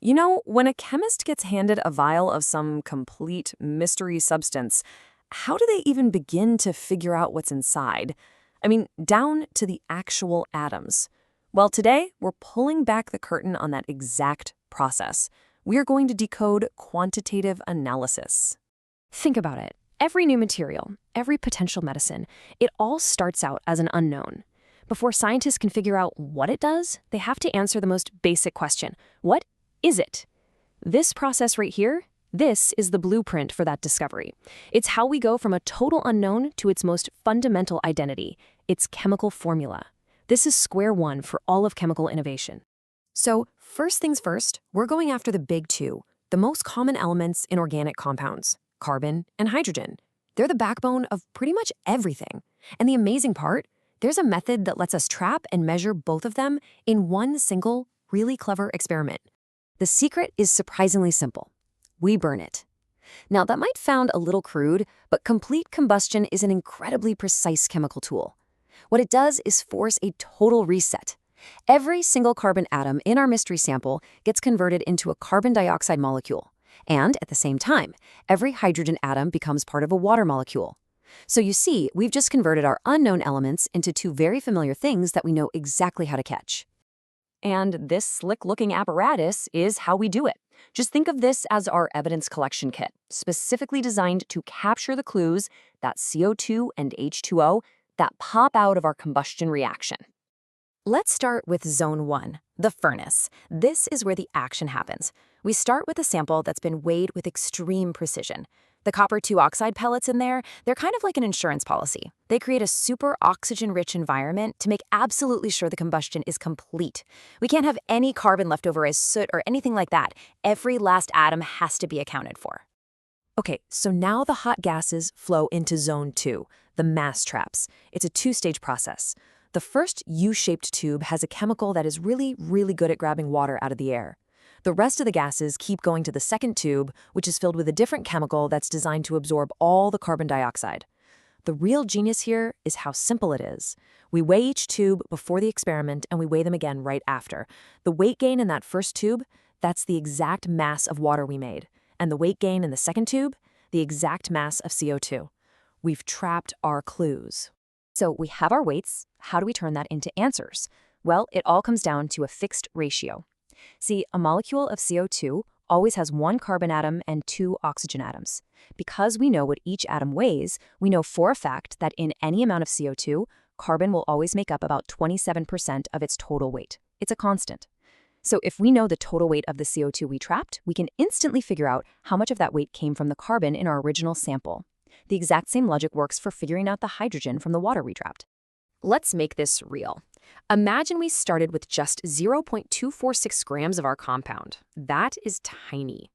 You know, when a chemist gets handed a vial of some complete mystery substance, how do they even begin to figure out what's inside? I mean, down to the actual atoms. Well, today, we're pulling back the curtain on that exact process. We are going to decode quantitative analysis. Think about it. Every new material, every potential medicine, it all starts out as an unknown. Before scientists can figure out what it does, they have to answer the most basic question. What is it? This process right here, this is the blueprint for that discovery. It's how we go from a total unknown to its most fundamental identity, its chemical formula. This is square one for all of chemical innovation. So, first things first, we're going after the big two, the most common elements in organic compounds, carbon and hydrogen. They're the backbone of pretty much everything. And the amazing part, there's a method that lets us trap and measure both of them in one single, really clever experiment. The secret is surprisingly simple. We burn it. Now, that might sound a little crude, but complete combustion is an incredibly precise chemical tool. What it does is force a total reset. Every single carbon atom in our mystery sample gets converted into a carbon dioxide molecule. And at the same time, every hydrogen atom becomes part of a water molecule. So you see, we've just converted our unknown elements into two very familiar things that we know exactly how to catch. And this slick-looking apparatus is how we do it. Just think of this as our evidence collection kit, specifically designed to capture the clues, that CO2 and H2O, that pop out of our combustion reaction. Let's start with Zone 1, the furnace. This is where the action happens. We start with a sample that's been weighed with extreme precision. The copper-2 oxide pellets in there, they're kind of like an insurance policy. They create a super oxygen-rich environment to make absolutely sure the combustion is complete. We can't have any carbon left over as soot or anything like that. Every last atom has to be accounted for. Okay, so now the hot gases flow into Zone 2, the mass traps. It's a two-stage process. The first U-shaped tube has a chemical that is really good at grabbing water out of the air. The rest of the gases keep going to the second tube, which is filled with a different chemical that's designed to absorb all the carbon dioxide. The real genius here is how simple it is. We weigh each tube before the experiment, and we weigh them again right after. The weight gain in that first tube, that's the exact mass of water we made. And the weight gain in the second tube, the exact mass of CO2. We've trapped our clues. So we have our weights. How do we turn that into answers? Well, it all comes down to a fixed ratio. See, a molecule of CO2 always has one carbon atom and two oxygen atoms. Because we know what each atom weighs, we know for a fact that in any amount of CO2, carbon will always make up about 27% of its total weight. It's a constant. So if we know the total weight of the CO2 we trapped, we can instantly figure out how much of that weight came from the carbon in our original sample. The exact same logic works for figuring out the hydrogen from the water we trapped. Let's make this real. Imagine we started with just 0.246 grams of our compound. That is tiny.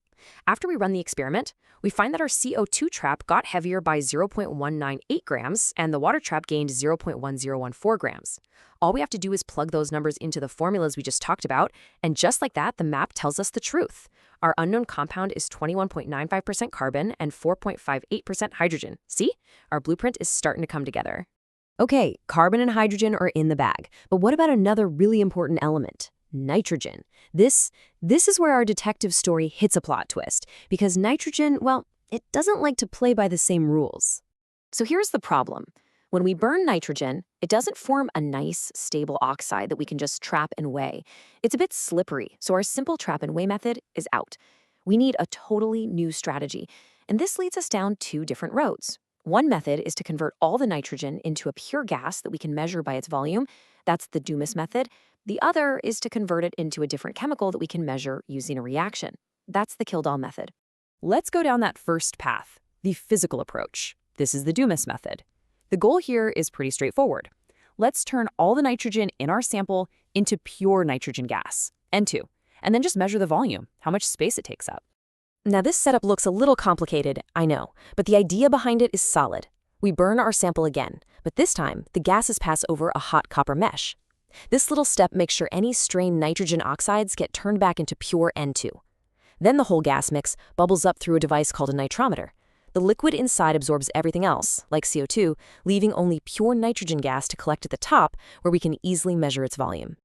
After we run the experiment, we find that our CO2 trap got heavier by 0.198 grams, and the water trap gained 0.1014 grams. All we have to do is plug those numbers into the formulas we just talked about, and just like that, the map tells us the truth. Our unknown compound is 21.95% carbon and 4.58% hydrogen. See? Our blueprint is starting to come together. Okay, carbon and hydrogen are in the bag, but what about another really important element? Nitrogen. This is where our detective story hits a plot twist, because nitrogen, well, it doesn't like to play by the same rules. So here's the problem. When we burn nitrogen, it doesn't form a nice, stable oxide that we can just trap and weigh. It's a bit slippery, so our simple trap and weigh method is out. We need a totally new strategy, and this leads us down two different roads. One method is to convert all the nitrogen into a pure gas that we can measure by its volume. That's the Dumas method. The other is to convert it into a different chemical that we can measure using a reaction. That's the Kildall method. Let's go down that first path, the physical approach. This is the Dumas method. The goal here is pretty straightforward. Let's turn all the nitrogen in our sample into pure nitrogen gas, N2, and then just measure the volume, how much space it takes up. Now this setup looks a little complicated, I know, but the idea behind it is solid. We burn our sample again, but this time the gases pass over a hot copper mesh. This little step makes sure any strained nitrogen oxides get turned back into pure N2. Then the whole gas mix bubbles up through a device called a nitrometer. The liquid inside absorbs everything else, like CO2, leaving only pure nitrogen gas to collect at the top, where we can easily measure its volume.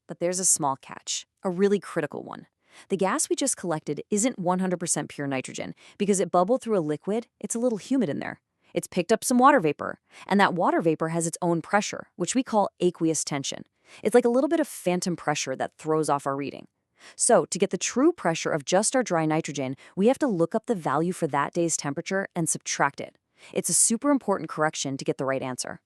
But there's a small catch. a really critical one. The gas we just collected isn't 100% pure nitrogen because it bubbled through a liquid. It's a little humid in there. It's picked up some water vapor, and that water vapor has its own pressure, which we call aqueous tension. It's like a little bit of phantom pressure that throws off our reading. So, to get the true pressure of just our dry nitrogen, we have to look up the value for that day's temperature and subtract it. It's a super important correction to get the right answer.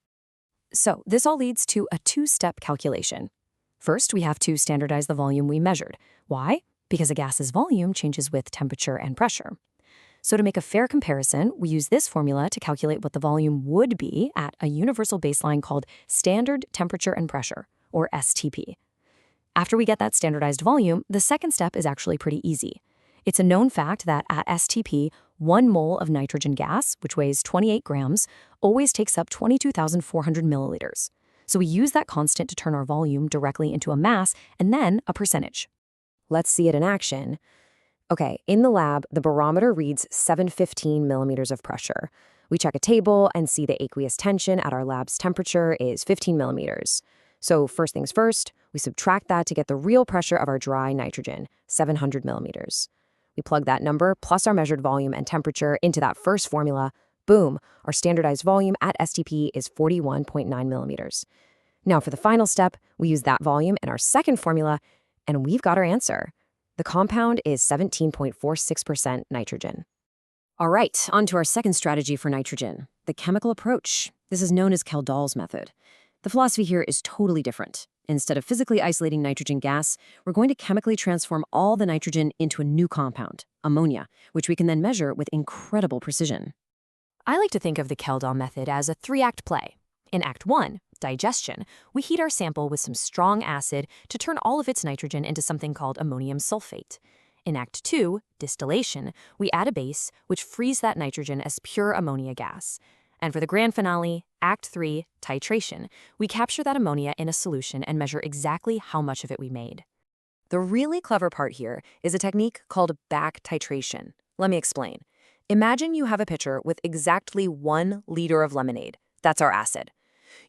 So this all leads to a two-step calculation. First, we have to standardize the volume we measured. Why? Because a gas's volume changes with temperature and pressure. So to make a fair comparison, we use this formula to calculate what the volume would be at a universal baseline called standard temperature and pressure, or STP. After we get that standardized volume, the second step is actually pretty easy. It's a known fact that at STP, 1 mole of nitrogen gas, which weighs 28 grams, always takes up 22,400 milliliters. So we use that constant to turn our volume directly into a mass and then a percentage. Let's see it in action. Okay, in the lab, the barometer reads 715 millimeters of pressure. We check a table and see the aqueous tension at our lab's temperature is 15 millimeters. So first things first, we subtract that to get the real pressure of our dry nitrogen, 700 millimeters. We plug that number plus our measured volume and temperature into that first formula. Boom, our standardized volume at STP is 41.9 millimeters. Now for the final step, we use that volume in our second formula, and we've got our answer. The compound is 17.46% nitrogen. All right, on to our second strategy for nitrogen, the chemical approach. This is known as Kjeldahl's method. The philosophy here is totally different. Instead of physically isolating nitrogen gas, we're going to chemically transform all the nitrogen into a new compound, ammonia, which we can then measure with incredible precision. I like to think of the Kjeldahl method as a 3-act play. In Act 1, digestion, we heat our sample with some strong acid to turn all of its nitrogen into something called ammonium sulfate. In Act 2, distillation, we add a base, which frees that nitrogen as pure ammonia gas. And for the grand finale, Act 3, titration, we capture that ammonia in a solution and measure exactly how much of it we made. The really clever part here is a technique called back titration. Let me explain. Imagine you have a pitcher with exactly 1 liter of lemonade. That's our acid.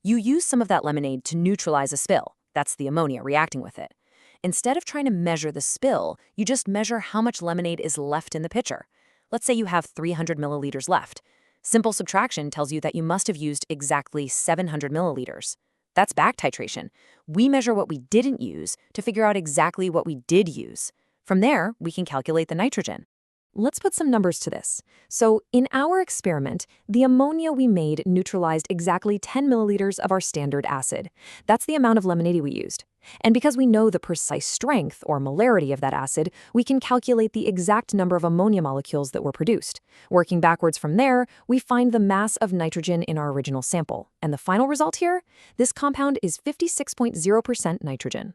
You use some of that lemonade to neutralize a spill. That's the ammonia reacting with it. Instead of trying to measure the spill, you just measure how much lemonade is left in the pitcher. Let's say you have 300 milliliters left. Simple subtraction tells you that you must have used exactly 700 milliliters. That's back titration. We measure what we didn't use to figure out exactly what we did use. From there, we can calculate the nitrogen. Let's put some numbers to this. So in our experiment, the ammonia we made neutralized exactly 10 milliliters of our standard acid. That's the amount of lemonade we used. And because we know the precise strength or molarity of that acid, we can calculate the exact number of ammonia molecules that were produced. Working backwards from there, we find the mass of nitrogen in our original sample. And the final result here? This compound is 56.0% nitrogen.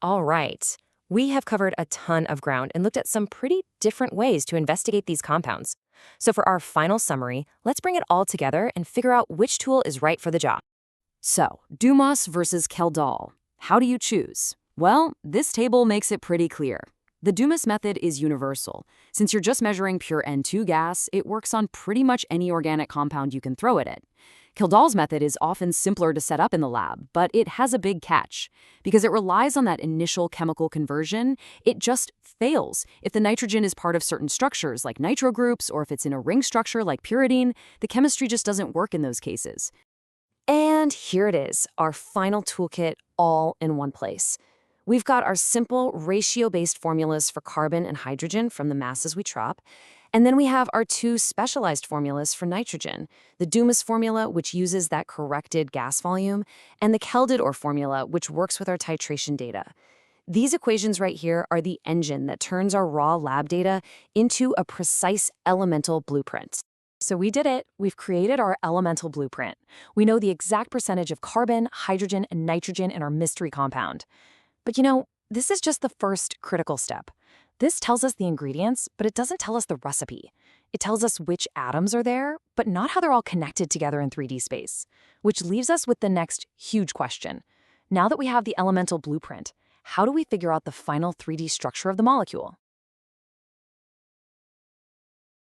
All right. We have covered a ton of ground and looked at some pretty different ways to investigate these compounds. So for our final summary, let's bring it all together and figure out which tool is right for the job. So, Dumas versus Kjeldahl. How do you choose? Well, this table makes it pretty clear. The Dumas method is universal. Since you're just measuring pure N2 gas, it works on pretty much any organic compound you can throw at it. Kjeldahl's method is often simpler to set up in the lab, but it has a big catch. Because it relies on that initial chemical conversion, it just fails. If the nitrogen is part of certain structures like nitro groups, or if it's in a ring structure like pyridine, the chemistry just doesn't work in those cases. And here it is, our final toolkit all in one place. We've got our simple ratio-based formulas for carbon and hydrogen from the masses we drop. And then we have our 2 specialized formulas for nitrogen, the Dumas formula, which uses that corrected gas volume, and the Kjeldahl formula, which works with our titration data. These equations right here are the engine that turns our raw lab data into a precise elemental blueprint. So we did it. We've created our elemental blueprint. We know the exact percentage of carbon, hydrogen, and nitrogen in our mystery compound. But this is just the first critical step. This tells us the ingredients, but it doesn't tell us the recipe. It tells us which atoms are there, but not how they're all connected together in 3D space, which leaves us with the next huge question. Now that we have the elemental blueprint, how do we figure out the final 3D structure of the molecule?